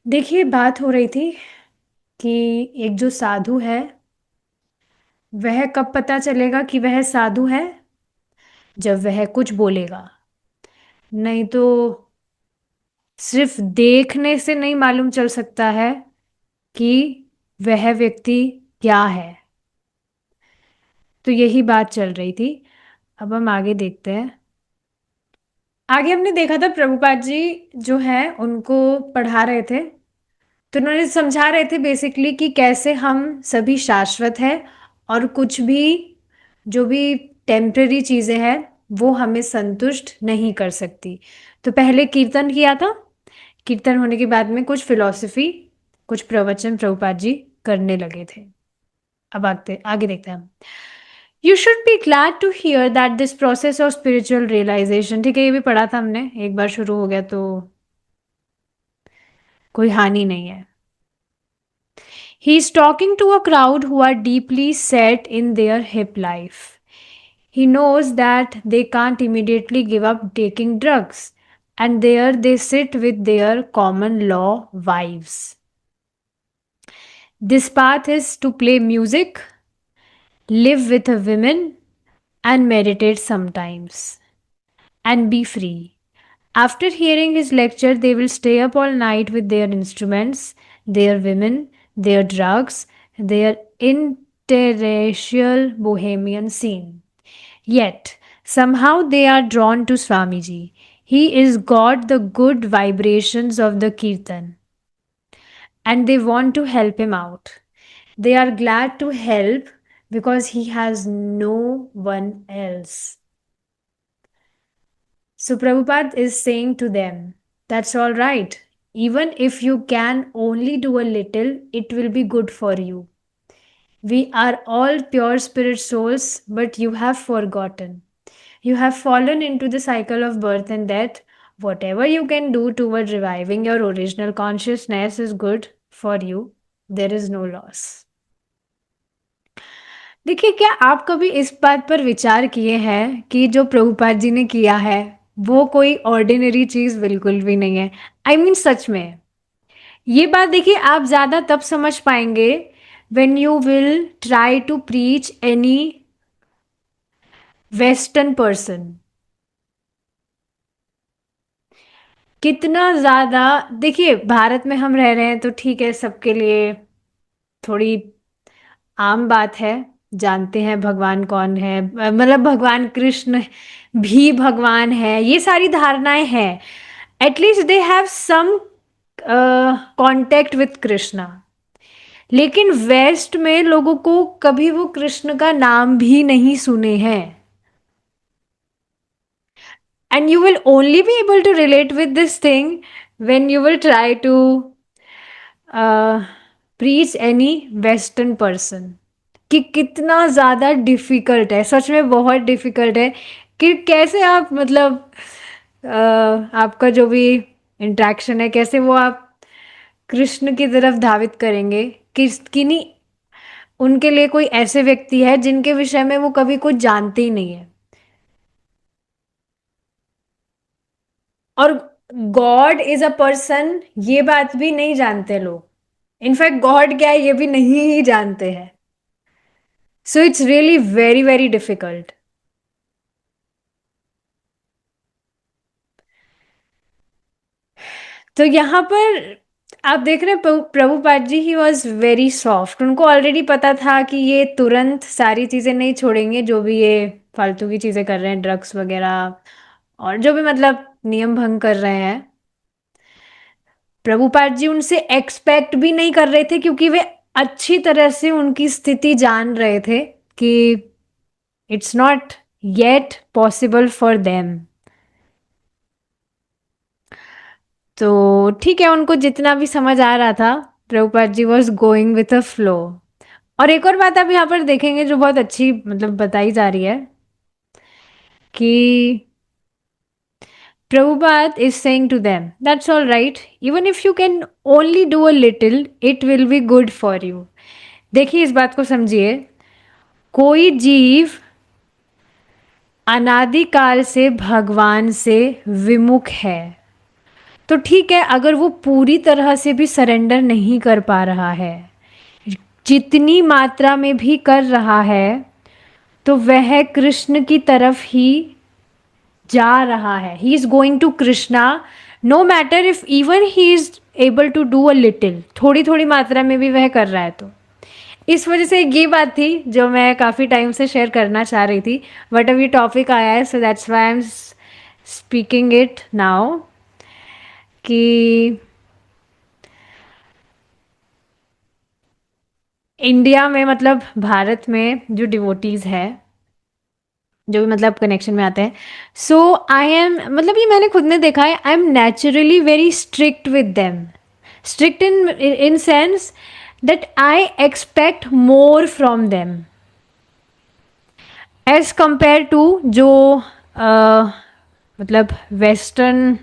देखिए, बात हो रही थी कि एक जो साधु है, वह कब पता चलेगा कि वह साधु है? जब वह कुछ बोलेगा। नहीं तो सिर्फ देखने से नहीं मालूम चल सकता है कि वह व्यक्ति क्या है। तो यही बात चल रही थी। अब हम आगे देखते हैं। आगे हमने देखा था प्रभुपाद जी जो है उनको पढ़ा रहे थे। तो उन्होंने समझा रहे थे बेसिकली कि कैसे हम सभी शाश्वत हैं और कुछ भी जो भी टेम्पररी चीज़ें हैं वो हमें संतुष्ट नहीं कर सकती। तो पहले कीर्तन किया था। कीर्तन होने के बाद में कुछ फिलॉसफी, कुछ प्रवचन प्रभुपाद जी करने लगे थे। अब आगे आगे देखते हैं हम। You should be glad to hear that this process of spiritual realisation, ठीक है, ये भी पढ़ा था हमने। एक बार शुरू हो गया तो कोई हानि नहीं है। He is talking to a crowd who are deeply set in their hip life. He knows that they can't immediately give up taking drugs, and there they sit with their common law wives. This path is to play music, live with a woman, and meditate sometimes, and be free. After hearing his lecture, they will stay up all night with their instruments, their women, their drugs, their interracial bohemian scene. Yet, somehow they are drawn to Swamiji. He is got the good vibrations of the Kirtan and they want to help him out. They are glad to help because he has no one else. So Prabhupada is saying to them, that's all right. Even if you can only do a little, it will be good for you. We are all pure spirit souls, but you have forgotten. You have fallen into the cycle of birth and death. Whatever you can do toward reviving your original consciousness is good for you. There is no loss. देखिए, क्या आप कभी इस बात पर विचार किए हैं कि जो प्रभुपाद जी ने किया है वो कोई ऑर्डिनरी चीज बिल्कुल भी नहीं है। आई मीन सच में। ये बात देखिए, आप ज्यादा तब समझ पाएंगे when you will try to preach any western person। कितना ज्यादा। देखिए, भारत में हम रह रहे हैं तो ठीक है, सबके लिए थोड़ी आम बात है। जानते हैं भगवान कौन है, मतलब भगवान कृष्ण भी भगवान है, ये सारी धारणाएं हैं। At least they have some contact with Krishna. लेकिन वेस्ट में लोगों को कभी वो कृष्ण का नाम भी नहीं सुने हैं। And you will only be able to relate with this thing when you will try to preach any western person. कि कितना ज़्यादा डिफ़िकल्ट है, सच में बहुत डिफ़िकल्ट है कि कैसे आप मतलब आपका जो भी इंट्रैक्शन है कैसे वो आप कृष्ण की तरफ धावित करेंगे। कि नहीं, उनके लिए कोई ऐसे व्यक्ति है जिनके विषय में वो कभी कुछ जानते ही नहीं है। और गॉड इज अ पर्सन, ये बात भी नहीं जानते लोग। इनफैक्ट गॉड क्या है ये भी नहीं ही जानते हैं। So it's really very very difficult. तो यहाँ पर आप देख रहे हैं Prabhupada ji he was very soft. उनको ऑलरेडी पता था कि ये तुरंत सारी चीज़ें नहीं छोड़ेंगे जो भी ये फालतू की चीज़ें कर रहे हैं, ड्रग्स वगैरह और जो भी मतलब नियम भंग कर रहे हैं। प्रभुपाद जी उनसे एक्सपेक्ट भी नहीं कर रहे थे क्योंकि वे अच्छी तरह से उनकी स्थिति जान रहे थे कि it's not yet possible for them. तो ठीक है, उनको जितना भी समझ आ रहा था, Prabhupada ji was going with a flow. और एक और बात आप यहाँ पर देखेंगे जो बहुत अच्छी मतलब बताई जा रही है कि Prabhupada is saying to them, that's all right. Even if you can only do a little, it will be good for you. देखिए, इस बात को समझिए। कोई जीव अनादिकाल से भगवान से विमुख है। तो ठीक है, अगर वो पूरी तरह से भी सरेंडर नहीं कर पा रहा है, जितनी मात्रा में भी कर रहा है, तो वह कृष्ण की तरफ ही जा रहा है. He is going to Krishna, no matter if even he is able to do a little, थोड़ी थोड़ी मात्रा में भी वह कर रहा है. तो इस वजह से ये बात थी जो मैं काफ़ी टाइम से शेयर करना चाह रही थी, बट अभी टॉपिक आया है, so that's why I am speaking it now. कि इंडिया में, मतलब भारत में जो डिवोटीज है, जो भी मतलब कनेक्शन में आते हैं, सो आई एम, मतलब ये मैंने खुद ने देखा है, I am naturally very strict with them. Strict in sense that I expect more from them as compare to जो मतलब वेस्टर्न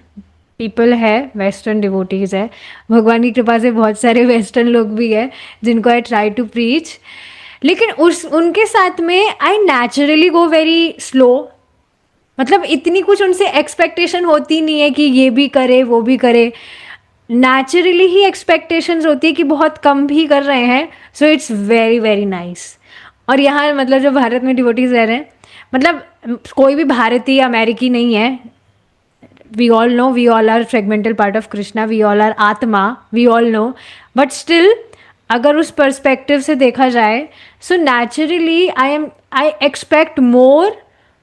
पीपल है, वेस्टर्न डिवोटीज है. भगवान की कृपा से बहुत सारे वेस्टर्न लोग भी है जिनको आई ट्राई टू प्रीच, लेकिन उस उनके साथ में आई नेचुरली गो वेरी स्लो. मतलब इतनी कुछ उनसे एक्सपेक्टेशन होती नहीं है कि ये भी करे वो भी करे, नेचुरली ही एक्सपेक्टेशंस होती है कि बहुत कम भी कर रहे हैं. सो इट्स वेरी वेरी नाइस. और यहाँ मतलब जो भारत में डिवोटीज रह रहे हैं, मतलब कोई भी भारतीय अमेरिकी नहीं है. We all know, we all are fragmental part of Krishna, we all are atma, we all know. But still अगर उस पर्सपेक्टिव से देखा जाए, so naturally I expect more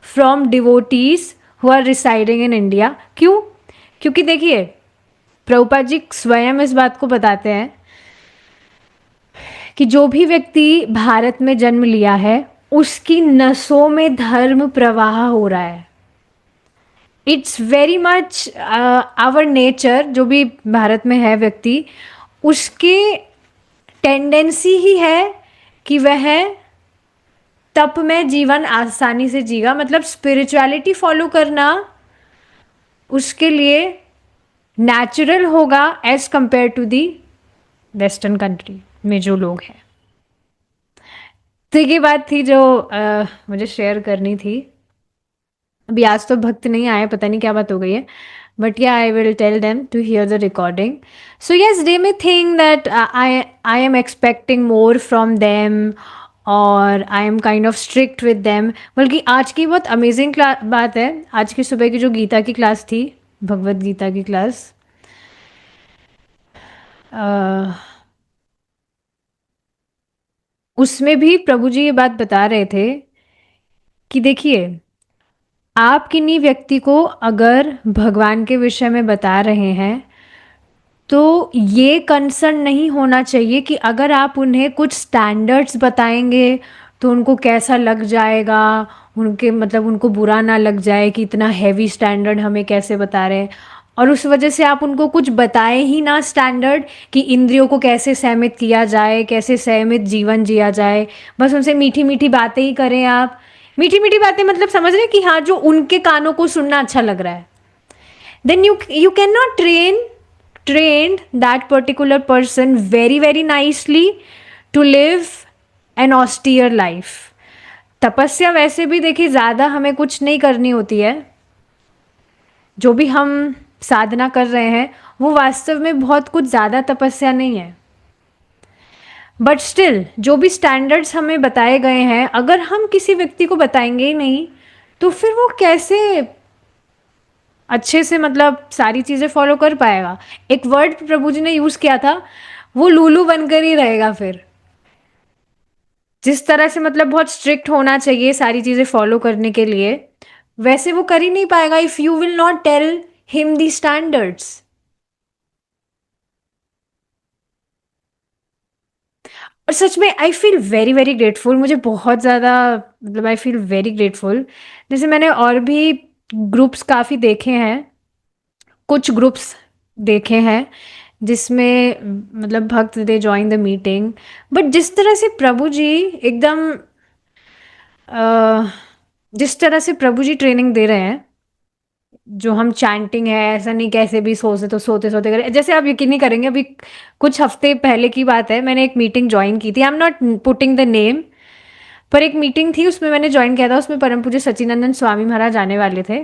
from devotees who are residing in India. क्यों? क्योंकि देखिए, प्रभुपाद जी स्वयं इस बात को बताते हैं कि जो भी व्यक्ति भारत में जन्म लिया है, उसकी नसों में धर्म प्रवाह हो रहा है. It's very much our nature. जो भी भारत में है व्यक्ति, उसके टेंडेंसी ही है कि वह तप में जीवन आसानी से जीगा. मतलब स्पिरिचुअलिटी फॉलो करना उसके लिए नेचुरल होगा as compare to the western country में जो लोग हैं. तो ये बात थी जो मुझे शेयर करनी थी. अभी आज तो भक्त नहीं आए, पता नहीं क्या बात हो गई है, बट या I will tell them to hear the recording. So yes, they may think that I am expecting more from them और I am kind of strict with them. बल्कि आज की बहुत अमेजिंग बात है, आज की सुबह की जो गीता की क्लास थी, भगवत गीता की क्लास, उसमें भी प्रभु जी ये बात बता रहे थे कि देखिए, आप किन्हीं व्यक्ति को अगर भगवान के विषय में बता रहे हैं, तो ये कंसर्न नहीं होना चाहिए कि अगर आप उन्हें कुछ स्टैंडर्ड्स बताएंगे तो उनको कैसा लग जाएगा, उनके मतलब उनको बुरा ना लग जाए कि इतना हैवी स्टैंडर्ड हमें कैसे बता रहे हैं. और उस वजह से आप उनको कुछ बताए ही ना स्टैंडर्ड, कि इंद्रियों को कैसे सहमित किया जाए, कैसे सहमित जीवन जिया जाए. बस उनसे मीठी मीठी बातें ही करें आप. मीठी मीठी बातें मतलब समझ रहे हैं कि हाँ, जो उनके कानों को सुनना अच्छा लग रहा है. then you cannot trained that particular person very very nicely to live an austere life. तपस्या वैसे भी देखिए ज़्यादा हमें कुछ नहीं करनी होती है. जो भी हम साधना कर रहे हैं वो वास्तव में बहुत कुछ ज़्यादा तपस्या नहीं है. बट स्टिल जो भी स्टैंडर्ड्स हमें बताए गए हैं, अगर हम किसी व्यक्ति को बताएंगे ही नहीं, तो फिर वो कैसे अच्छे से मतलब सारी चीज़ें फॉलो कर पाएगा. एक वर्ड प्रभु जी ने यूज़ किया था, वो लूलू बनकर ही रहेगा. फिर जिस तरह से मतलब बहुत स्ट्रिक्ट होना चाहिए सारी चीज़ें फॉलो करने के लिए, वैसे वो कर ही नहीं पाएगा if you will not tell him the standards. और सच में I feel very very grateful. मुझे बहुत ज़्यादा मतलब आई फील वेरी ग्रेटफुल. जैसे मैंने और भी ग्रुप्स काफ़ी देखे हैं, कुछ ग्रुप्स देखे हैं जिसमें मतलब भक्त they join the meeting, but जिस तरह से प्रभु जी एकदम जिस तरह से प्रभु जी ट्रेनिंग दे रहे हैं, जो हम चैंटिंग है ऐसा नहीं कैसे भी सोते तो सोते सोते करें. जैसे आप यकीन नहीं करेंगे, अभी कुछ हफ्ते पहले की बात है, मैंने एक मीटिंग ज्वाइन की थी. I am not putting the name, पर एक मीटिंग थी उसमें मैंने ज्वाइन किया था. उसमें परम पूज्य सच्चिदानंद स्वामी महाराज आने वाले थे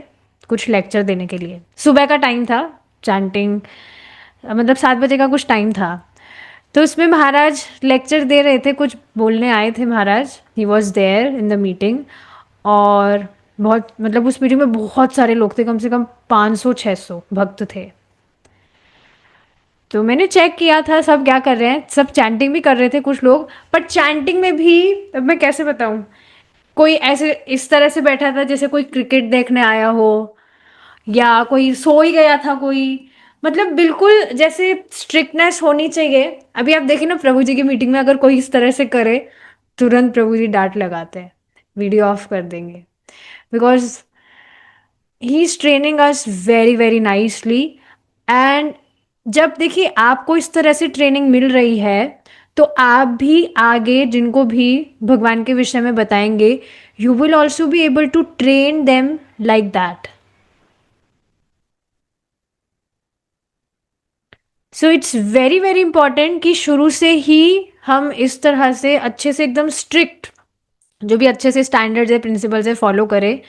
कुछ लेक्चर देने के लिए. सुबह का टाइम था, चैंटिंग, मतलब 7 बजे का कुछ टाइम था। तो उसमें महाराज लेक्चर दे रहे थे, कुछ बोलने आए थे Maharaj, he was there in the meeting. और बहुत, मतलब उस मीटिंग में बहुत सारे लोग थे, कम से कम 500-600 भक्त थे। तो मैंने चेक किया था सब क्या कर रहे हैं, सब चैंटिंग भी कर रहे थे कुछ लोग, पर चैंटिंग में भी, अब मैं कैसे बताऊं, कोई ऐसे इस तरह से बैठा था जैसे कोई क्रिकेट देखने आया हो, या कोई सो ही गया था कोई, मतलब बिल्कुल जैसे स्ट्रिक्टनेस होनी चाहिए। अभी आप देखिए ना, प्रभु जी की मीटिंग में अगर कोई इस तरह से करे, तुरंत प्रभु जी डांट लगाते हैं, वीडियो ऑफ कर देंगे, because he is training us very very nicely. And जब देखिए आपको इस तरह से ट्रेनिंग मिल रही है, तो आप भी आगे जिनको भी भगवान के विषय में बताएंगे, you will also be able to train them like that. So it's very very important कि शुरू से ही हम इस तरह से अच्छे से एकदम स्ट्रिक्ट, जो भी अच्छे से स्टैंडर्ड्स है, प्रिंसिपल्स है, फॉलो करें।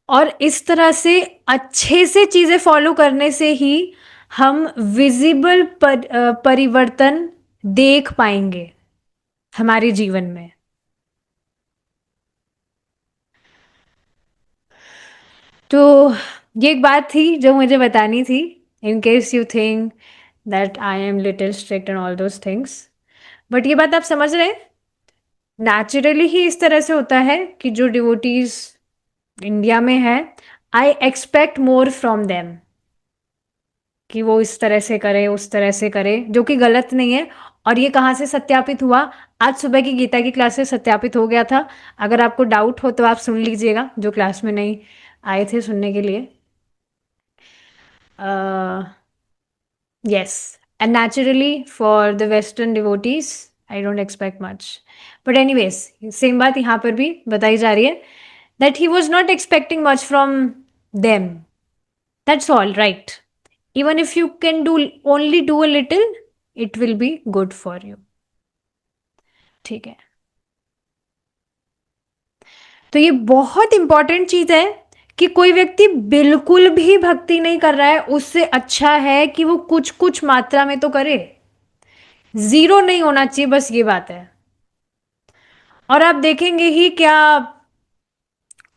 और इस तरह से अच्छे से चीज़ें फॉलो करने से ही हम विजिबल परिवर्तन देख पाएंगे हमारे जीवन में। तो ये एक बात थी जो मुझे बतानी थी, in case you think that I am little strict and all those things. But ये बात आप समझ रहे हैं, नेचुरली ही इस तरह से होता है कि जो डिवोटीज इंडिया में है, आई एक्सपेक्ट मोर फ्रॉम देम, कि वो इस तरह से करे, उस तरह से करे, जो कि गलत नहीं है। और ये कहाँ से सत्यापित हुआ? आज सुबह की गीता की क्लास से सत्यापित हो गया था। अगर आपको डाउट हो तो आप सुन लीजिएगा, जो क्लास में नहीं आए थे सुनने के लिए। Yes, and naturally for the Western devotees, I don't expect much. But anyways, same बात यहाँ पर भी बताई जा रही है, that he was not expecting much from them. That's all right. Even if you can do only do a little, it will be good for you. ठीक है। तो ये बहुत इंपॉर्टेंट चीज है कि कोई व्यक्ति बिल्कुल भी भक्ति नहीं कर रहा है, उससे अच्छा है कि वो कुछ कुछ मात्रा में तो करे। जीरो नहीं होना चाहिए, बस ये बात है। और आप देखेंगे ही क्या,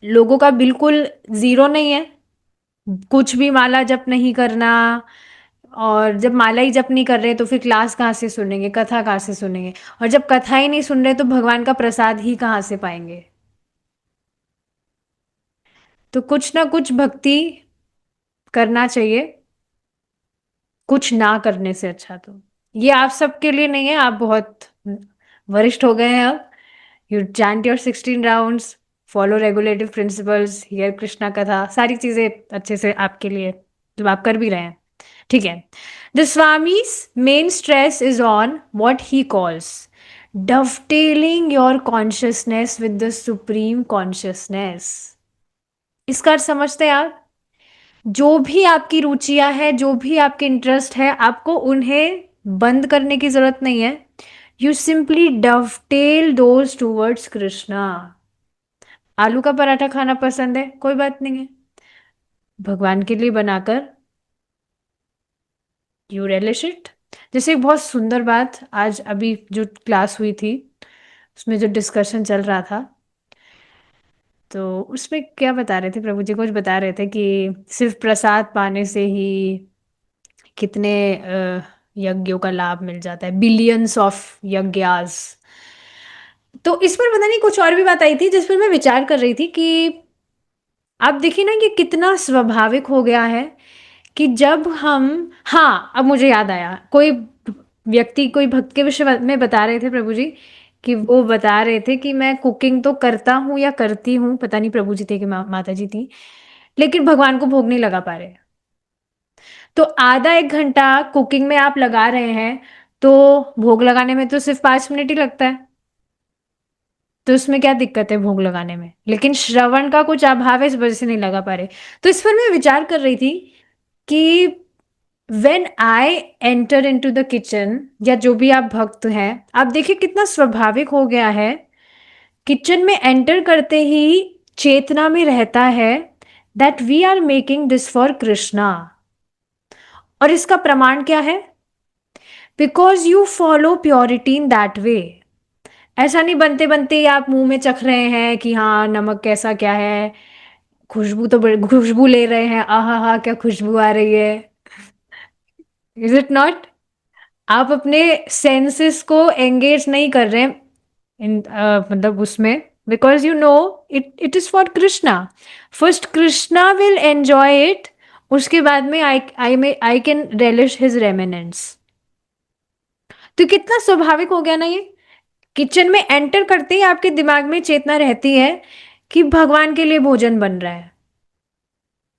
लोगों का बिल्कुल जीरो नहीं है, कुछ भी माला जप नहीं करना। और जब माला ही जप नहीं कर रहे तो फिर क्लास कहाँ से सुनेंगे, कथा कहाँ से सुनेंगे? और जब कथा ही नहीं सुन रहे तो भगवान का प्रसाद ही कहाँ से पाएंगे? तो कुछ ना कुछ भक्ति करना चाहिए, कुछ ना करने से अच्छा। तो ये आप सबके लिए नहीं है, आप बहुत वरिष्ठ हो गए हैं अब। You chant your 16 rounds, follow regulative principles, here Krishna कथा, सारी चीजें अच्छे से आपके लिए, जो आप कर भी रहे हैं। ठीक है। The Swami's main stress is on what he calls dovetailing your consciousness with the supreme consciousness. इसका अर्थ समझते हैं आप? जो भी आपकी रुचियां हैं, जो भी आपके इंटरेस्ट है, आपको उन्हें बंद करने की जरूरत नहीं है। You simply dovetail those towards Krishna. आलू का पराठा खाना पसंद है, कोई बात नहीं है, भगवान के लिए बनाकर यू relish इट। जैसे एक बहुत सुंदर बात आज अभी जो क्लास हुई थी, उसमें जो डिस्कशन चल रहा था, तो उसमें क्या बता रहे थे प्रभु जी, कुछ बता रहे थे कि सिर्फ प्रसाद पाने से ही कितने यज्ञों का लाभ मिल जाता है, बिलियंस ऑफ यज्ञास। तो इस पर पता नहीं कुछ और भी बात आई थी जिस पर मैं विचार कर रही थी कि आप देखिए ना कि कितना स्वाभाविक हो गया है कि जब हम, हाँ अब मुझे याद आया, कोई व्यक्ति कोई भक्त के विषय में बता रहे थे प्रभु जी, कि वो बता रहे थे कि मैं कुकिंग तो करता हूँ या करती हूँ, पता नहीं प्रभु जी थे कि माता जी थी, लेकिन भगवान को भोग नहीं लगा पा रहे। तो आधा एक घंटा कुकिंग में आप लगा रहे हैं, तो भोग लगाने में तो सिर्फ 5 मिनट ही लगता है, तो उसमें क्या दिक्कत है भोग लगाने में? लेकिन श्रवण का कुछ अभाव है, इस वजह से नहीं लगा पा रहे। तो इस पर मैं विचार कर रही थी कि when I enter into the kitchen, या जो भी आप भक्त हैं, आप देखिए कितना स्वाभाविक हो गया है, किचन में एंटर करते ही चेतना में रहता है that we are making this for Krishna. और इसका प्रमाण क्या है? Because you follow purity in that way. ऐसा नहीं बनते बनते ही आप मुंह में चख रहे हैं कि हाँ नमक कैसा क्या है, खुशबू तो खुशबू ले रहे हैं, आहा हा क्या खुशबू आ रही है। Is it not? आप अपने सेंसेस को एंगेज नहीं कर रहे हैं इन मतलब उसमें, because you know it it is for Krishna. First Krishna will enjoy it, उसके बाद में I can relish his remnants. तो कितना स्वाभाविक हो गया ना ये। किचन में एंटर करते ही आपके दिमाग में चेतना रहती है कि भगवान के लिए भोजन बन रहा है।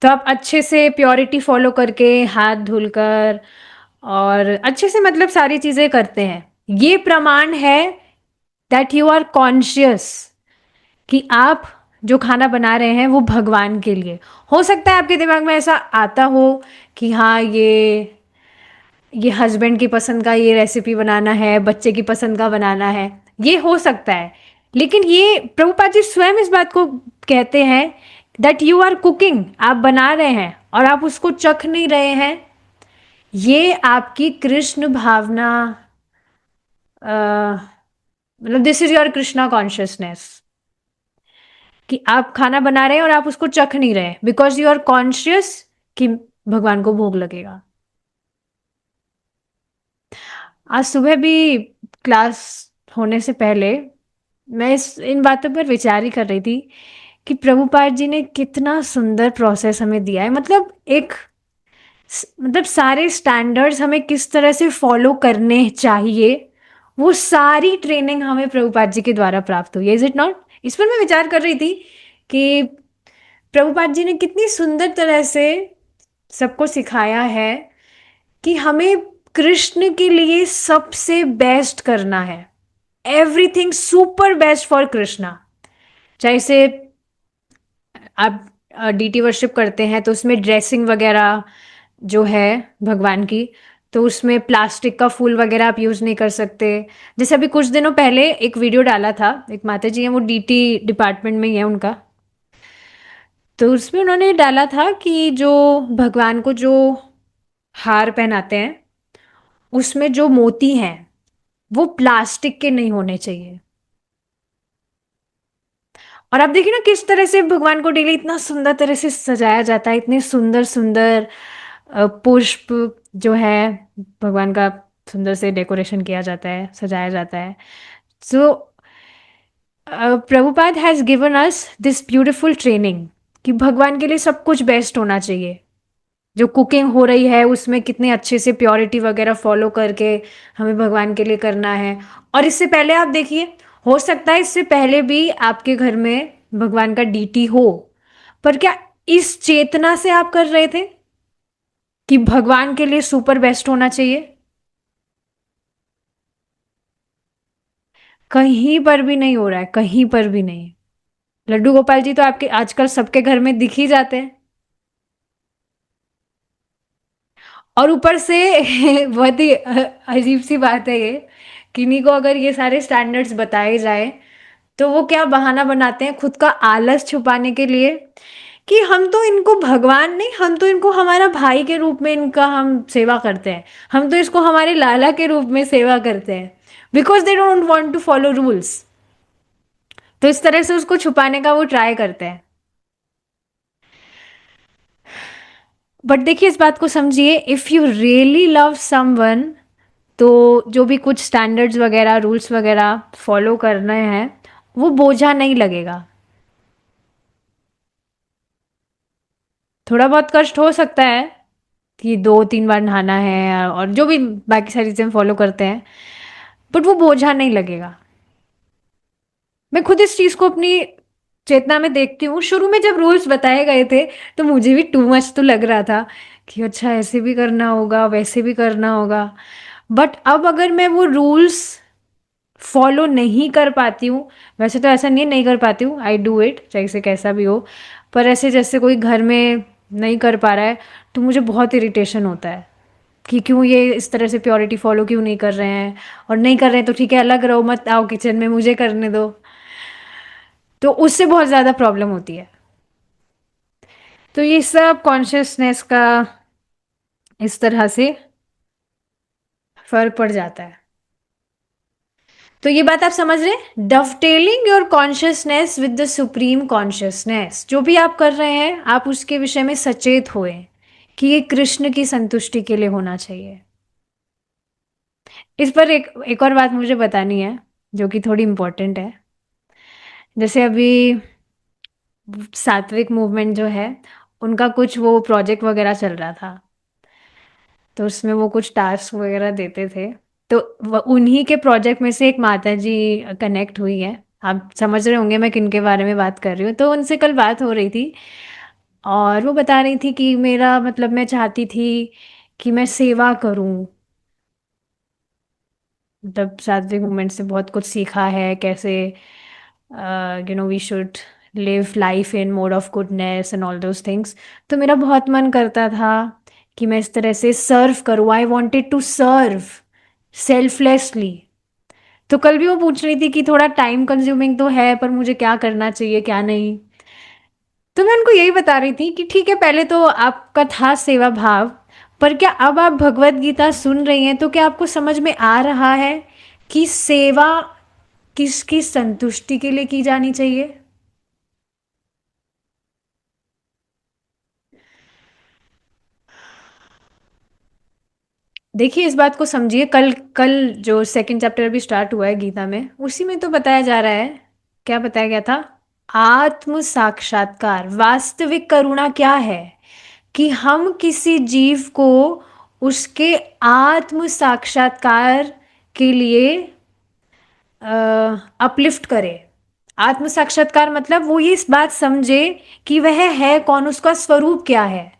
तो आप अच्छे से प्योरिटी फॉलो करके हाथ धुलकर और अच्छे से मतलब सारी चीजें करते हैं। ये प्रमाण है दैट यू आर कॉन्शियस कि आप जो खाना बना रहे हैं वो भगवान के लिए। हो सकता है आपके दिमाग में ऐसा आता हो कि हाँ ये हस्बैंड की पसंद का ये रेसिपी बनाना है, बच्चे की पसंद का बनाना है, ये हो सकता है। लेकिन ये प्रभुपाद जी स्वयं इस बात को कहते हैं दैट यू आर कुकिंग, आप बना रहे हैं और आप उसको चख नहीं रहे हैं। ये आपकी कृष्ण भावना, मतलब this is your Krishna consciousness, कि आप खाना बना रहे हैं और आप उसको चख नहीं रहे बिकॉज यू आर कॉन्शियस कि भगवान को भोग लगेगा। आज सुबह भी क्लास होने से पहले मैं इस इन बातों पर विचार ही कर रही थी कि प्रभुपाद जी ने कितना सुंदर प्रोसेस हमें दिया है। मतलब एक मतलब सारे स्टैंडर्ड्स हमें किस तरह से फॉलो करने चाहिए, वो सारी ट्रेनिंग हमें प्रभुपाद जी के द्वारा प्राप्त हुई है। Is it not? इस पर मैं विचार कर रही थी कि प्रभुपाद जी ने कितनी सुंदर तरह से सबको सिखाया है कि हमें कृष्ण के लिए सबसे बेस्ट करना है। Everything super best for Krishna. चाहे से आप डीटी वर्शिप करते हैं तो उसमें ड्रेसिंग वगैरह जो है भगवान की, तो उसमें प्लास्टिक का फूल वगैरह आप यूज़ नहीं कर सकते। जैसे अभी कुछ दिनों पहले एक वीडियो डाला था, एक माता जी हैं वो डीटी डिपार्टमेंट में ही है उनका, तो उसमें उन्होंने डाला था कि जो भगवान को जो हार पहनाते हैं उसमें जो मोती हैं वो प्लास्टिक के नहीं होने चाहिए। और आप देखिए ना किस तरह से भगवान को डेली इतना सुंदर तरह से सजाया जाता है, इतने सुंदर सुंदर पुष्प जो है भगवान का सुंदर से डेकोरेशन किया जाता है, सजाया जाता है। So Prabhupada has given us this beautiful training कि भगवान के लिए सब कुछ बेस्ट होना चाहिए। जो कुकिंग हो रही है उसमें कितने अच्छे से प्योरिटी वगैरह फॉलो करके हमें भगवान के लिए करना है। और इससे पहले आप देखिए, हो सकता है इससे पहले भी आपके घर में भगवान का डीटी हो, पर क्या इस चेतना से आप कर रहे थे कि भगवान के लिए सुपर बेस्ट होना चाहिए? कहीं पर भी नहीं हो रहा है, कहीं पर भी नहीं। लड्डू गोपाल जी तो आपके आजकल सबके घर में दिख ही जाते हैं। और ऊपर से बहुत ही अजीब सी बात है ये, किन्हीं को अगर ये सारे स्टैंडर्ड्स बताए जाए तो वो क्या बहाना बनाते हैं खुद का आलस छुपाने के लिए कि हम तो इनको भगवान नहीं, हम तो इनको हमारा भाई के रूप में इनका हम सेवा करते हैं, हम तो इसको हमारे लाला के रूप में सेवा करते हैं, because they don't want to follow rules. तो इस तरह से उसको छुपाने का वो ट्राई करते हैं। बट देखिए इस बात को समझिए, if you really love someone तो जो भी कुछ स्टैंडर्ड्स वगैरह रूल्स वगैरह फॉलो करने हैं वो बोझा नहीं लगेगा। थोड़ा बहुत कष्ट हो सकता है कि 2-3 बार नहाना है और जो भी बाकी सारी चीज़ें फॉलो करते हैं, बट वो बोझा नहीं लगेगा। मैं खुद इस चीज़ को अपनी चेतना में देखती हूँ। शुरू में जब रूल्स बताए गए थे तो मुझे भी टू मच तो लग रहा था कि अच्छा ऐसे भी करना होगा वैसे भी करना होगा। बट अब अगर मैं वो रूल्स फॉलो नहीं कर पाती हूँ, वैसे तो ऐसा नहीं नहीं कर पाती हूँ, आई डू इट चाहे से कैसा भी हो, पर ऐसे जैसे कोई घर में नहीं कर पा रहा है तो मुझे बहुत इरिटेशन होता है कि क्यों ये इस तरह से प्योरिटी फॉलो क्यों नहीं कर रहे हैं। और नहीं कर रहे हैं तो ठीक है अलग रहो, मत आओ किचन में, मुझे करने दो। तो उससे बहुत ज़्यादा प्रॉब्लम होती है। तो ये सब कॉन्शियसनेस का इस तरह से फर्क पड़ जाता है। तो ये बात आप समझ रहे हैं, dovetailing your consciousness with the supreme consciousness. जो भी आप कर रहे हैं आप उसके विषय में सचेत होए कि ये कृष्ण की संतुष्टि के लिए होना चाहिए। इस पर एक एक और बात मुझे बतानी है जो कि थोड़ी इम्पोर्टेंट है। जैसे अभी सात्विक मूवमेंट जो है, उनका कुछ वो प्रोजेक्ट वगैरह चल रहा था, तो उसमें वो कुछ टास्क वगैरह देते थे। तो उन्हीं के प्रोजेक्ट में से एक माता जी कनेक्ट हुई है। आप समझ रहे होंगे मैं किन के बारे में बात कर रही हूँ। तो उनसे कल बात हो रही थी और वो बता रही थी कि मेरा मतलब मैं चाहती थी कि मैं सेवा करूं। मतलब सात्विक मूवमेंट से बहुत कुछ सीखा है, कैसे we should live life in mode of goodness and all those things. तो मेरा बहुत मन करता था कि मैं इस तरह से सर्व करूँ। I wanted to serve selflessly. तो कल भी वो पूछ रही थी कि थोड़ा टाइम कंज्यूमिंग तो है, पर मुझे क्या करना चाहिए क्या नहीं। तो मैं उनको यही बता रही थी कि ठीक है, पहले तो आपका था सेवा भाव, पर क्या अब आप भगवत गीता सुन रही हैं तो क्या आपको समझ में आ रहा है कि सेवा किसकी संतुष्टि के लिए की जानी चाहिए। देखिए इस बात को समझिए, कल कल जो सेकंड चैप्टर अभी स्टार्ट हुआ है गीता में, उसी में तो बताया जा रहा है। क्या बताया गया था? आत्म साक्षात्कार, वास्तविक करुणा क्या है कि हम किसी जीव को उसके आत्म साक्षात्कार के लिए अपलिफ्ट करे। आत्म साक्षात्कार मतलब वो ये इस बात समझे कि वह है कौन, उसका स्वरूप क्या है,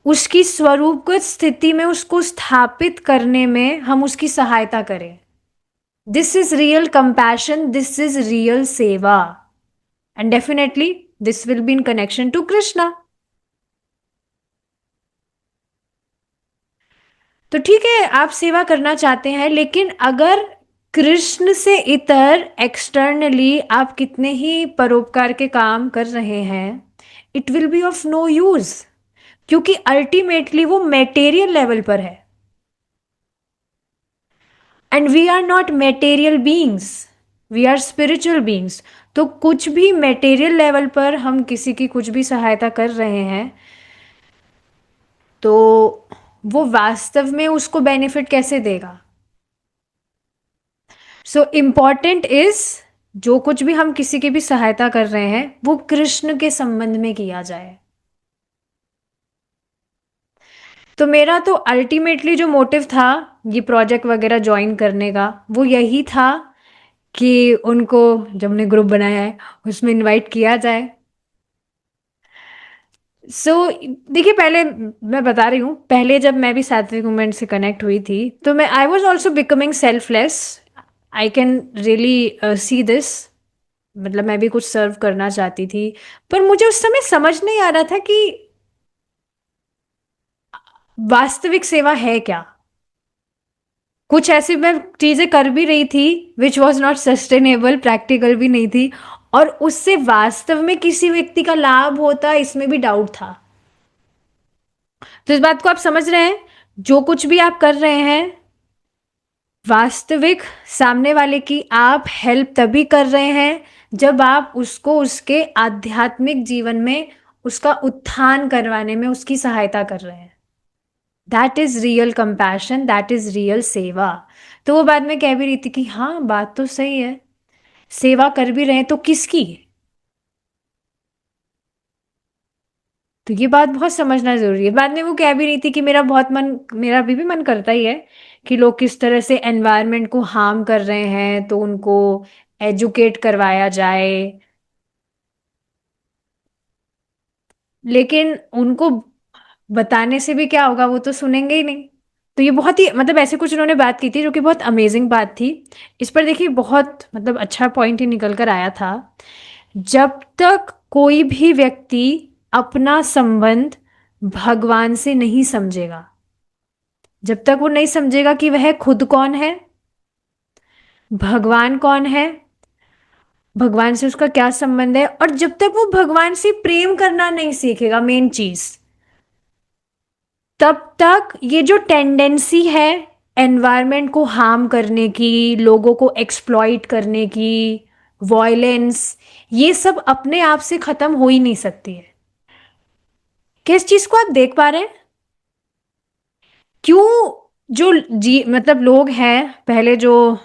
उसकी स्वरूपगत स्थिति में उसको स्थापित करने में हम उसकी सहायता करें। This is real compassion, this is real seva, and definitely this will be in connection to Krishna. तो ठीक है, आप सेवा करना चाहते हैं, लेकिन अगर कृष्ण से इतर एक्सटर्नली आप कितने ही परोपकार के काम कर रहे हैं, it will be of no use, क्योंकि अल्टीमेटली वो मेटेरियल लेवल पर है and we are not material beings, we are spiritual beings. तो कुछ भी मेटेरियल लेवल पर हम किसी की कुछ भी सहायता कर रहे हैं, तो वो वास्तव में उसको बेनिफिट कैसे देगा। सो इम्पॉर्टेंट इज, जो कुछ भी हम किसी की भी सहायता कर रहे हैं वो कृष्ण के संबंध में किया जाए। तो मेरा तो अल्टीमेटली जो मोटिव था ये प्रोजेक्ट वगैरह ज्वाइन करने का, वो यही था कि उनको, जब हमने ग्रुप बनाया है उसमें इनवाइट किया जाए। सो देखिए, पहले मैं बता रही हूँ, पहले जब मैं भी सात्विक मूवमेंट से कनेक्ट हुई थी तो मैं I was also becoming selfless. I can really see this. मतलब मैं भी कुछ सर्व करना चाहती थी, पर मुझे उस समय समझ नहीं आ रहा था कि वास्तविक सेवा है क्या। कुछ ऐसी मैं चीजें कर भी रही थी which was not sustainable, practical भी नहीं थी, और उससे वास्तव में किसी व्यक्ति का लाभ होता इसमें भी डाउट था। तो इस बात को आप समझ रहे हैं, जो कुछ भी आप कर रहे हैं वास्तविक सामने वाले की आप हेल्प तभी कर रहे हैं जब आप उसको उसके आध्यात्मिक जीवन में उसका उत्थान करवाने में उसकी सहायता कर रहे हैं। That is real compassion, that is real सेवा। तो वो बाद में कह भी रही थी कि हाँ बात तो सही है, सेवा कर भी रहे हैं तो किसकी। तो ये बात बहुत समझना जरूरी है। बाद में वो कह भी रही थी कि मेरा अभी भी मन करता ही है कि लोग किस तरह से एनवायरनमेंट को हार्म कर रहे हैं तो उनको एजुकेट करवाया जाए, लेकिन उनको बताने से भी क्या होगा, वो तो सुनेंगे ही नहीं। तो ये बहुत ही मतलब ऐसे कुछ उन्होंने बात की थी जो कि बहुत अमेजिंग बात थी। इस पर देखिए बहुत मतलब अच्छा पॉइंट ही निकल कर आया था। जब तक कोई भी व्यक्ति अपना संबंध भगवान से नहीं समझेगा, जब तक वो नहीं समझेगा कि वह खुद कौन है, भगवान कौन है, भगवान से उसका क्या संबंध है, और जब तक वो भगवान से प्रेम करना नहीं सीखेगा, मेन चीज, तब तक ये जो टेंडेंसी है एनवायरनमेंट को हार्म करने की, लोगों को एक्सप्लॉइट करने की, वॉयलेंस, ये सब अपने आप से खत्म हो ही नहीं सकती है। किस चीज को आप देख पा रहे हैं? क्यों जो जी मतलब लोग हैं पहले जो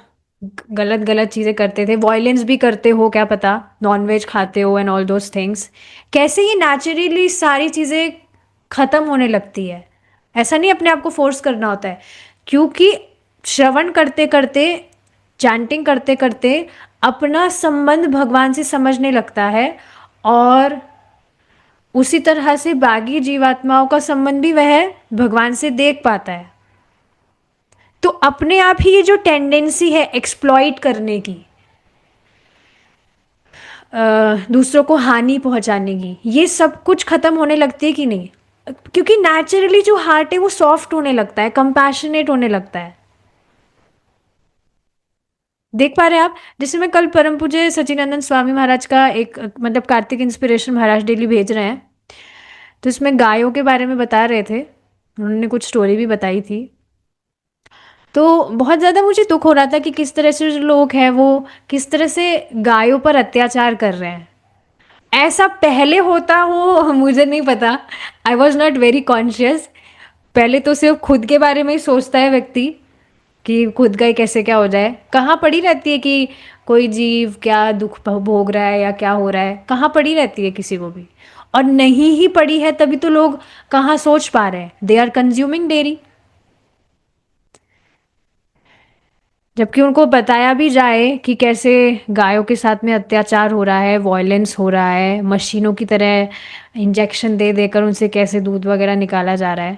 गलत गलत चीजें करते थे, वॉयलेंस भी करते हो क्या पता, नॉनवेज खाते हो एंड ऑल दोस थिंग्स, कैसे ये नेचुरली सारी चीजें खत्म होने लगती है? ऐसा नहीं अपने आप को फोर्स करना होता है, क्योंकि श्रवण करते करते, चैंटिंग करते करते अपना संबंध भगवान से समझने लगता है, और उसी तरह से बागी जीवात्माओं का संबंध भी वह भगवान से देख पाता है। तो अपने आप ही ये जो टेंडेंसी है एक्सप्लॉइट करने की, दूसरों को हानि पहुंचाने की, ये सब कुछ खत्म होने लगती है कि नहीं? क्योंकि नेचुरली जो हार्ट है वो सॉफ्ट होने लगता है, कंपैशनेट होने लगता है। देख पा रहे हैं आप? जैसे मैं कल परम पूज्य सच्चिदानंद स्वामी महाराज का एक मतलब कार्तिक इंस्पिरेशन महाराज डेली भेज रहे हैं, तो इसमें गायों के बारे में बता रहे थे, उन्होंने कुछ स्टोरी भी बताई थी। तो बहुत ज़्यादा मुझे दुख हो रहा था कि किस तरह से जो लोग हैं वो किस तरह से गायों पर अत्याचार कर रहे हैं। ऐसा पहले होता हो मुझे नहीं पता, I was not very conscious. पहले तो सिर्फ खुद के बारे में ही सोचता है व्यक्ति कि खुद का ही कैसे क्या हो जाए, कहाँ पड़ी रहती है कि कोई जीव क्या दुख भोग रहा है या क्या हो रहा है, कहाँ पड़ी रहती है किसी को भी। और नहीं ही पड़ी है तभी तो लोग कहाँ सोच पा रहे हैं, दे आर कंज्यूमिंग डेयरी। जबकि उनको बताया भी जाए कि कैसे गायों के साथ में अत्याचार हो रहा है, वॉयलेंस हो रहा है, मशीनों की तरह इंजेक्शन दे देकर उनसे कैसे दूध वगैरह निकाला जा रहा है,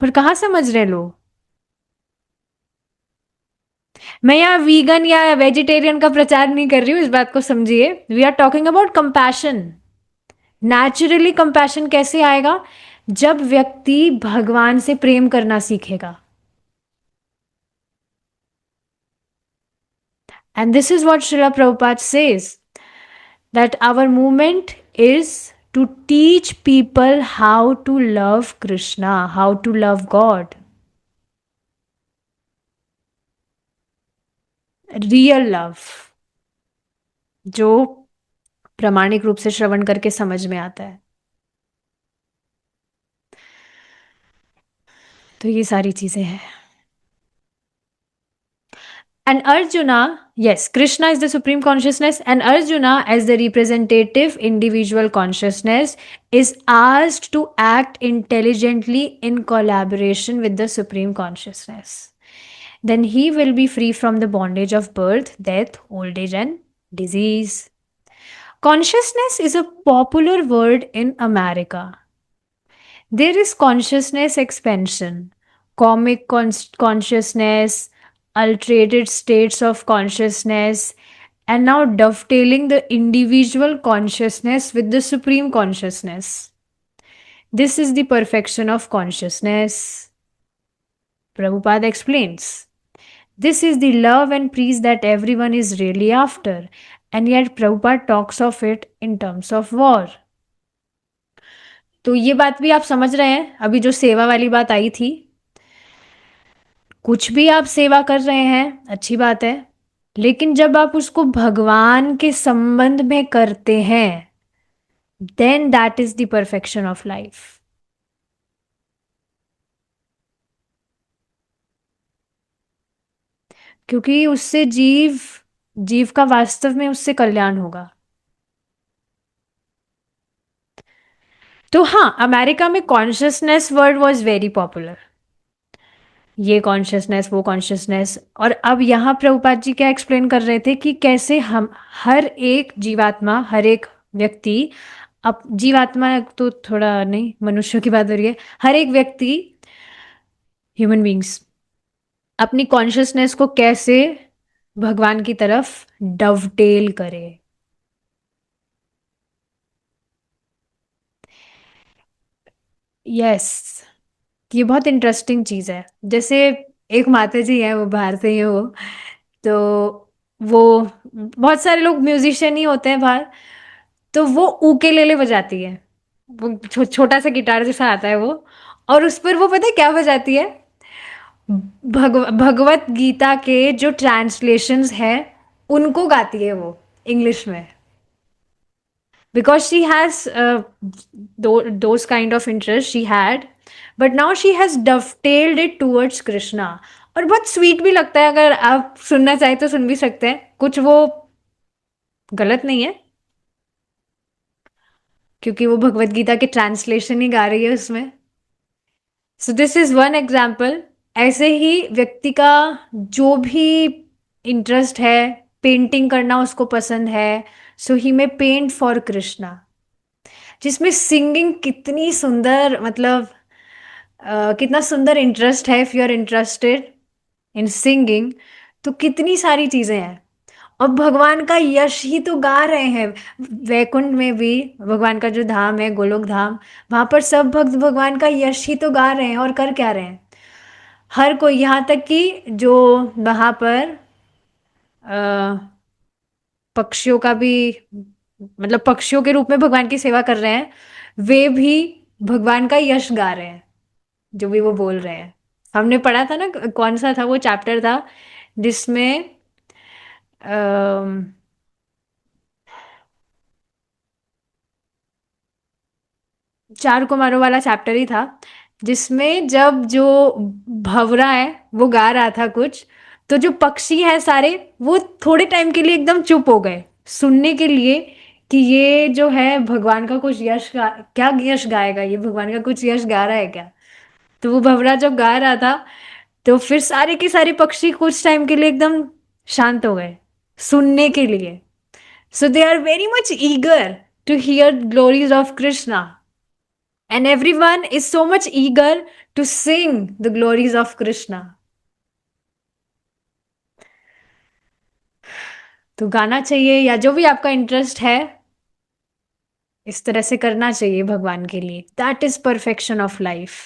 पर कहाँ समझ रहे लोग। मैं यहाँ वीगन या वेजिटेरियन का प्रचार नहीं कर रही हूँ, इस बात को समझिए। We are talking about compassion. Naturally compassion कैसे आएगा? जब व्यक्ति भगवान से प्रेम करना सीखेगा। And this is what Shrila Prabhupada says, that our movement is to teach people how to love Krishna, how to love God. Real love, जो प्रामाणिक रूप से श्रवण करके समझ में आता है। तो ये सारी चीजें हैं। And Arjuna, yes, Krishna is the supreme consciousness, and Arjuna, as the representative individual consciousness, is asked to act intelligently in collaboration with the supreme consciousness. Then he will be free from the bondage of birth, death, old age, and disease. Consciousness is a popular word in America. There is consciousness expansion, comic consciousness, altered states of consciousness, and now dovetailing the individual consciousness with the supreme consciousness. This is the perfection of consciousness. Prabhupada explains. This is the love and peace that everyone is really after, and yet Prabhupada talks of it in terms of war. तो ये बात भी आप समझ रहे हैं, अभी जो सेवा वाली बात आई थी, कुछ भी आप सेवा कर रहे हैं अच्छी बात है, लेकिन जब आप उसको भगवान के संबंध में करते हैं, then that is the perfection of life. क्योंकि उससे जीव जीव का वास्तव में उससे कल्याण होगा। तो हाँ, अमेरिका में consciousness word was very popular, ये कॉन्शियसनेस वो कॉन्शियसनेस। और अब यहाँ प्रभुपाद जी क्या एक्सप्लेन कर रहे थे कि कैसे हम हर एक जीवात्मा, हर एक व्यक्ति, अब जीवात्मा तो थोड़ा नहीं, मनुष्यों की बात हो रही है, हर एक व्यक्ति, ह्यूमन बींग्स, अपनी कॉन्शियसनेस को कैसे भगवान की तरफ डवटेल करे। यस, ये बहुत इंटरेस्टिंग चीज़ है। जैसे एक माता जी हैं, वो बाहर से ही हैं वो, तो वो, बहुत सारे लोग म्यूजिशियन ही होते हैं बाहर, तो वो उकेलेले बजाती है, वो छोटा सा गिटार जैसा आता है वो, और उस पर वो पता है क्या बजाती है? भगवत गीता के जो ट्रांसलेशंस हैं उनको गाती है वो इंग्लिश में, because she has those kind of interest she had, but now she has dovetailed it towards Krishna. और बहुत स्वीट भी लगता है, अगर आप सुनना चाहें तो सुन भी सकते हैं, कुछ वो गलत नहीं है, क्योंकि वो भगवत गीता के ट्रांसलेशन ही गा रही है उसमें। So this is one example. ऐसे ही व्यक्ति का जो भी इंटरेस्ट है, पेंटिंग करना उसको पसंद है, so he may paint for Krishna. जिसमें सिंगिंग कितनी सुंदर, मतलब कितना सुंदर इंटरेस्ट है, if you are interested in singing, तो कितनी सारी चीजें हैं। और भगवान का यश ही तो गा रहे हैं। वैकुंठ में भी भगवान का जो धाम है, गोलोक धाम, वहां पर सब भक्त भगवान का यश ही तो गा रहे हैं। और कर क्या रहे हैं? हर कोई, यहाँ तक कि जो वहां पर अ, पक्षियों का भी, मतलब पक्षियों के रूप में भगवान की सेवा कर रहे हैं, वे भी भगवान का यश गा रहे हैं, जो भी वो बोल रहे हैं। हमने पढ़ा था ना, कौन सा था वो चैप्टर था जिसमें अम, चार कुमारों वाला चैप्टर ही था, जिसमें जब जो भंवरा है वो गा रहा था कुछ, तो जो पक्षी है सारे, वो थोड़े टाइम के लिए एकदम चुप हो गए सुनने के लिए कि ये जो है भगवान का कुछ क्या यश गाएगा, ये भगवान का कुछ यश गा रहा है क्या। तो वो भंवरा जब गा रहा था, तो फिर सारे के सारे पक्षी कुछ टाइम के लिए एकदम शांत हो गए सुनने के लिए। So they are very much eager to hear glories of Krishna, and everyone is so much eager to sing the glories of Krishna. तो गाना चाहिए, या जो भी आपका इंटरेस्ट है, इस तरह से करना चाहिए भगवान के लिए। That is perfection of life.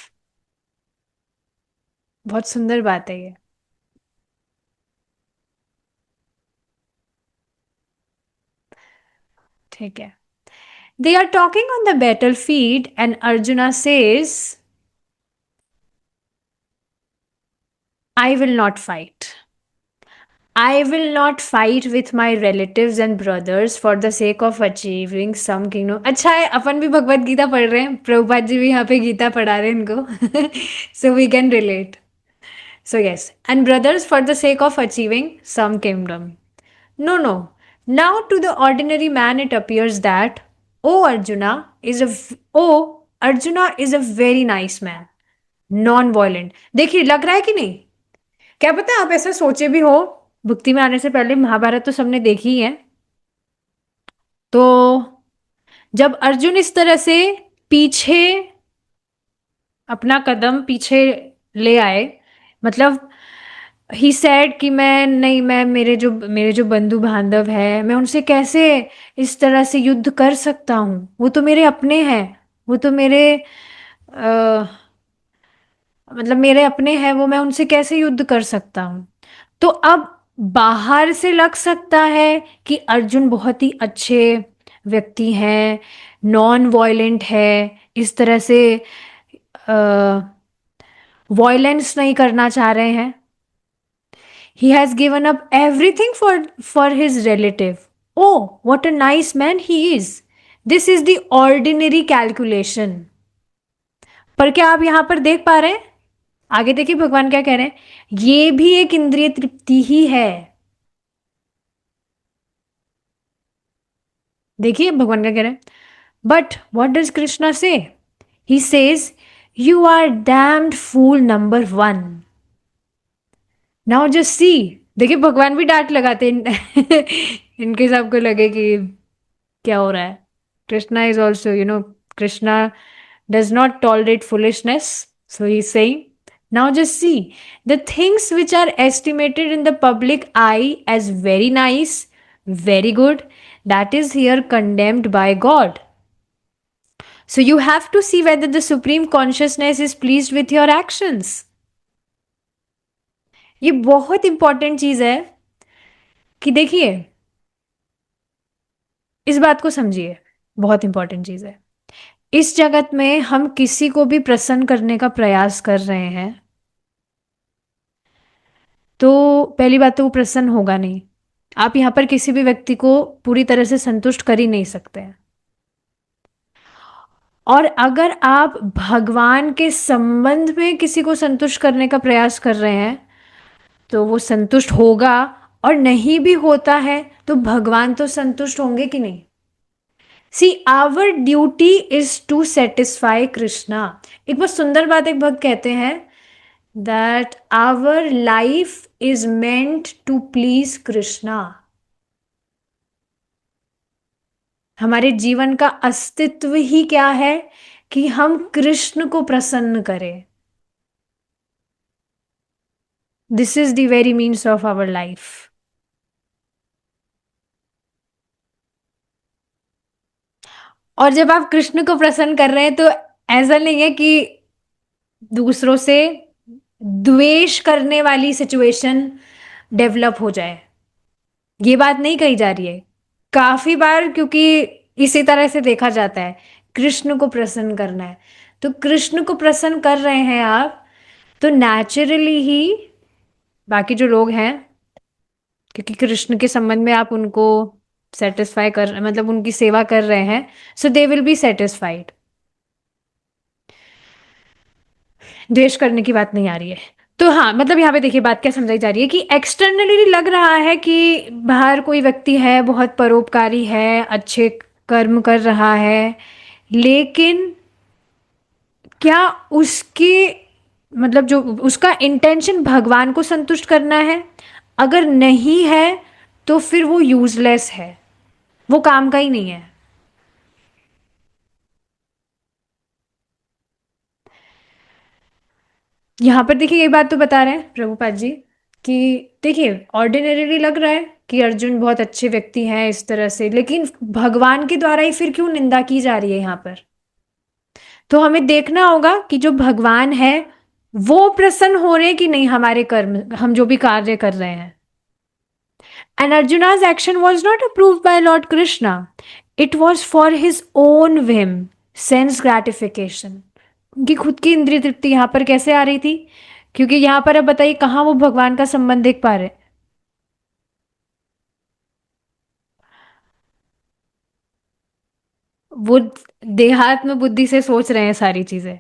बहुत सुंदर बात है ये। ठीक है। They are talking on the battlefield, and Arjuna says, I will not fight. I will not fight with my relatives and brothers for the sake of achieving some kingdom. अच्छा है अपन भी भगवत गीता पढ़ रहे हैं, प्रभुपाद जी भी यहाँ पे गीता पढ़ा रहे हैं इनको, so we can relate. So yes, and brothers for the sake of achieving some kingdom. No, no. Now to the ordinary man it appears that, oh Arjuna Arjuna is a very nice man, non-violent. देखिए लग रहा है कि नहीं? क्या पता आप ऐसा सोचे भी हो, भक्ति में आने से पहले महाभारत तो सबने देखी ही है। तो जब अर्जुन इस तरह से पीछे, अपना कदम पीछे ले आए, मतलब ही सैड कि मैं नहीं, मैं मेरे जो बंधु बांधव है, मैं उनसे कैसे इस तरह से युद्ध कर सकता हूँ, वो तो मेरे अपने हैं, वो तो मेरे मतलब मेरे अपने हैं वो, मैं उनसे कैसे युद्ध कर सकता हूँ। तो अब बाहर से लग सकता है कि अर्जुन बहुत ही अच्छे व्यक्ति हैं, नॉन वॉयलेंट है, इस तरह से वॉयलेंस नहीं करना चाह रहे हैं। He has given up everything for his relative. Oh what a nice man he is. This is the ordinary calculation. पर क्या आप यहां पर देख पा रहे हैं? आगे देखिए भगवान क्या कह रहे हैं, ये भी एक इंद्रिय तृप्ति ही है। देखिए भगवान क्या कह रहे हैं, but what does Krishna say? He says, you are damned fool number one. Now just see. देखिए भगवान भी डांट लगाते हैं इनके सबको लगे कि क्या हो रहा है। Krishna is also, Krishna does not tolerate foolishness. So he's saying, now just see, the things which are estimated in the public eye as very nice, very good, that is here condemned by God. So you have to see whether the supreme consciousness is pleased with your actions. ये बहुत important चीज है कि देखिए, इस बात को समझिए, बहुत इंपॉर्टेंट चीज है। इस जगत में हम किसी को भी प्रसन्न करने का प्रयास कर रहे हैं, तो पहली बात तो वो प्रसन्न होगा नहीं। आप यहाँ पर किसी भी व्यक्ति को पूरी तरह से संतुष्ट कर ही नहीं सकते हैं। और अगर आप भगवान के संबंध में किसी को संतुष्ट करने का प्रयास कर रहे हैं, तो वो संतुष्ट होगा। और नहीं भी होता है तो भगवान तो संतुष्ट होंगे कि नहीं। See our duty is to satisfy Krishna. एक बहुत सुंदर बात एक भक्त कहते हैं, that our life is meant to please Krishna. हमारे जीवन का अस्तित्व ही क्या है कि हम कृष्ण को प्रसन्न करें। This is the very means of our life. और जब आप कृष्ण को प्रसन्न कर रहे हैं तो ऐसा नहीं है कि दूसरों से द्वेष करने वाली सिचुएशन डेवलप हो जाए। ये बात नहीं कही जा रही है। काफी बार क्योंकि इसी तरह से देखा जाता है, कृष्ण को प्रसन्न करना है, तो कृष्ण को प्रसन्न कर रहे हैं आप, तो नेचुरली ही बाकी जो लोग हैं, क्योंकि कृष्ण के संबंध में आप उनको सेटिस्फाई कर मतलब उनकी सेवा कर रहे हैं, सो दे विल बी सेटिस्फाइड। द्वेष करने की बात नहीं आ रही है। तो हाँ, मतलब यहाँ पे देखिए बात क्या समझाई जा रही है कि एक्सटर्नली लग रहा है कि बाहर कोई व्यक्ति है, बहुत परोपकारी है, अच्छे कर्म कर रहा है, लेकिन क्या उसके मतलब जो उसका इंटेंशन भगवान को संतुष्ट करना है? अगर नहीं है तो फिर वो यूजलेस है, वो काम का ही नहीं है। यहाँ पर देखिए ये बात तो बता रहे हैं प्रभुपाद जी कि देखिए ऑर्डिनरीली लग रहा है कि अर्जुन बहुत अच्छे व्यक्ति हैं इस तरह से, लेकिन भगवान के द्वारा ही फिर क्यों निंदा की जा रही है यहाँ पर? तो हमें देखना होगा कि जो भगवान है वो प्रसन्न हो रहे हैं कि नहीं हमारे कर्म, हम जो भी कार्य कर रहे हैं। And Arjuna's action was not approved by Lord Krishna. It was for his own whim, sense gratification. उनकी खुद की इंद्रिय तृप्ति यहाँ पर कैसे आ रही थी? क्योंकि यहाँ पर अब बताइए कहाँ वो भगवान का संबंध देख पा रहे? वो देहात्म बुद्धि से सोच रहे हैं सारी चीजें।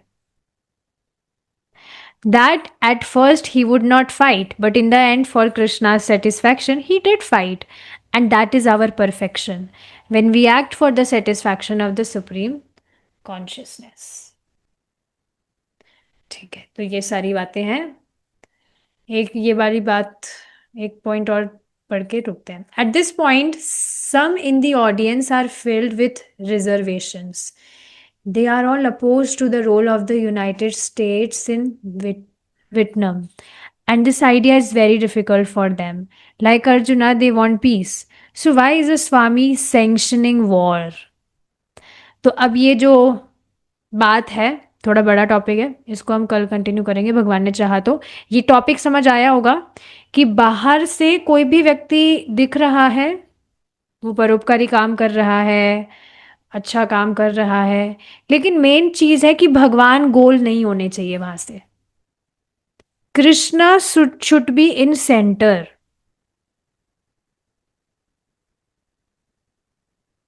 That at first he would not fight, but in the end, for Krishna's satisfaction, he did fight. And that is our perfection. When we act for the satisfaction of the Supreme Consciousness. ठीक है, तो ये सारी बातें हैं। एक ये वाली बात, एक पॉइंट और पढ़ के रुकते हैं। At this point some in the audience are filled with reservations. They are all opposed to the role of the United States in Vietnam. And this idea is very difficult for them. Like Arjuna, they want peace. So why is the Swami sanctioning war? तो अब ये जो बात है, थोड़ा बड़ा topic है, इसको हम कल कंटिन्यू करेंगे भगवान ने चाहा तो। ये टॉपिक समझ आया होगा कि बाहर से कोई भी व्यक्ति दिख रहा है, वो परोपकारी काम कर रहा है, अच्छा काम कर रहा है, लेकिन मेन चीज है कि भगवान गोल नहीं होने चाहिए वहां से। Krishna should be in centre.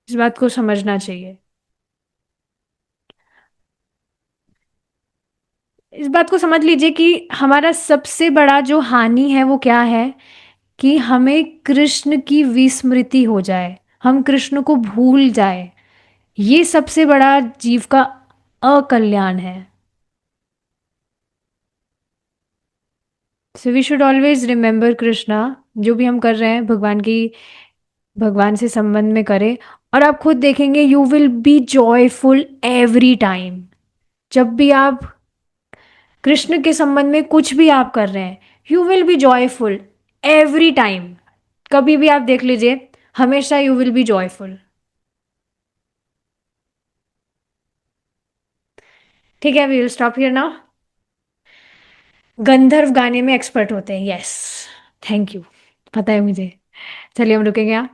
इस बात को समझना चाहिए। इस बात को समझ लीजिए कि हमारा सबसे बड़ा जो हानि है वो क्या है, कि हमें कृष्ण की विस्मृति हो जाए, हम कृष्ण को भूल जाए। ये सबसे बड़ा जीव का अकल्याण है। So we should always remember Krishna. जो भी हम कर रहे हैं भगवान की, भगवान से संबंध में करें। और आप खुद देखेंगे you will be joyful every time. जब भी आप कृष्ण के संबंध में कुछ भी आप कर रहे हैं, you will be joyful every time. कभी भी आप देख लीजिए, हमेशा यू विल बी जॉयफुल। ठीक है, we will stop here now. गंधर्व गाने में एक्सपर्ट होते हैं, यस। थैंक यू, पता है मुझे। चलिए हम रुकेंगे यहाँ।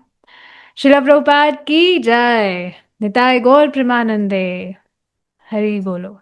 शिला प्रभुपाद की जय। निताय गौर प्रेमानंदे। हरी बोलो।